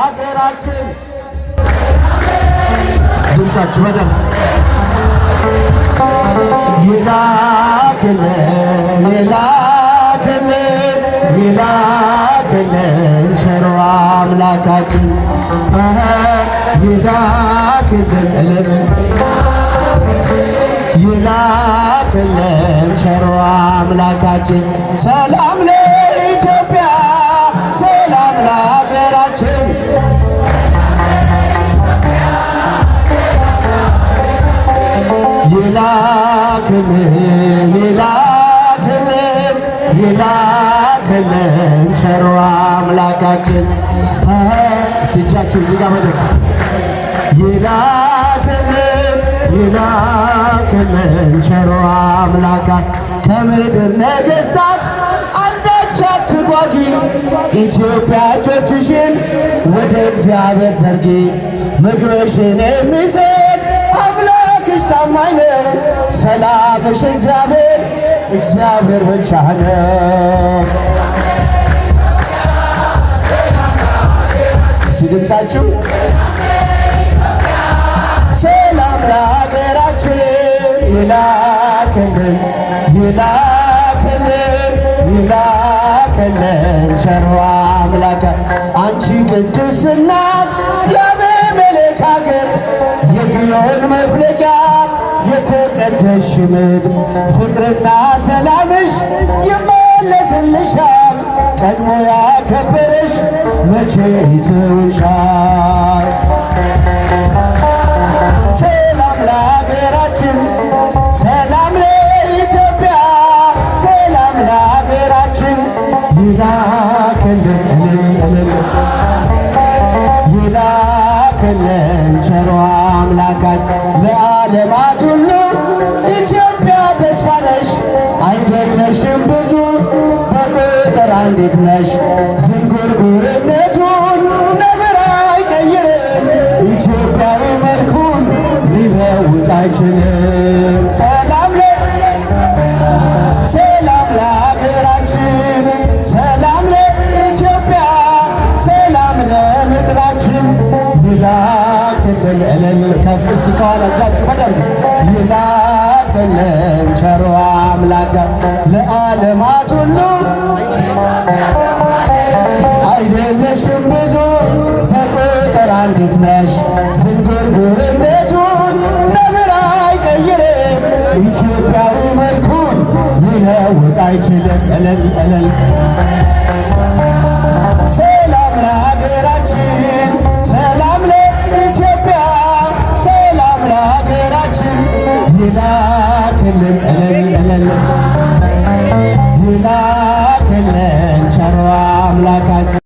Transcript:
ለሀገራችን ድምፃችሁ በደም ይላክልን ይላክልን ይላክልን ቸሮ አምላካችን ይላክልን ይላክልን ቸሮ አምላካችን ሰላም ለኢትዮጵያ ሰላም ለሀገራችን ይላክልን ይላክልን ይላክልን ቸሮ አምላካችን እጃችሁ እዚህ ጋር መድረክ ይላክልን ይላክልን ቸሮ አምላካ ከምድር ነገሥታት አንዳች አትጓጊ ኢትዮጵያ እጆችሽን ወደ እግዚአብሔር ዘርጊ ምግብሽን የሚሰጥ አምላክሽ ታማኝ ነው ሰላምሽ እግዚአብሔር እግዚአብሔር ብቻ ነው። ድምፃችሁ ሰላም ለሀገራችን ይላክልን ይላክልን ይላክልን ቸሮ አምላክ አንቺ ቅድስት እናት የአቤሜሌክ ሀገር የግዮን መፍለቂያ የተቀደስሽ ምድር ፍቅርና ሰላምሽ ይመለስልሻል ቀድሞ ያከበረሽ መቼ ይተውሻል። ሰላም ለሀገራችን ሰላም ለኢትዮጵያ ሰላም ለሀገራችን ይላክልን እልል ይላክልን ቸሮ አምላካት ለዓለማት ሁሉ ኢትዮጵያ ተስፋ ነሽ አይደለሽም ብዙ በቁጥር አንዲት ነሽ ዝንጉርጉርነቱን ነብር አይቀይርም ኢትዮጵያዊ መልኩን ሊለውጥ አይችልም። ሰላም ለሀገራችን ሰላም ለኢትዮጵያ ሰላም ለምድራችን ይላክልን እልል ከፍ እስቲ ከኋላ እጃችሁ በደንብ ይላክልን ቸሮ አምላክ ለዓለማት ሁሉ አይደለሽም ብዙ በቁጥር አንዲት ነሽ ዝንጉርጉርነቱን ነብር አይቀይርም ኢትዮጵያዊ መልኩን ሊለውጥ አይችልም። እልል እልል ሰላም ለሀገራችን ሰላም ለኢትዮጵያ ሰላም ለሀገራችን ይላክልን እልል እልል ይላክልን ቸሮ አምላካችን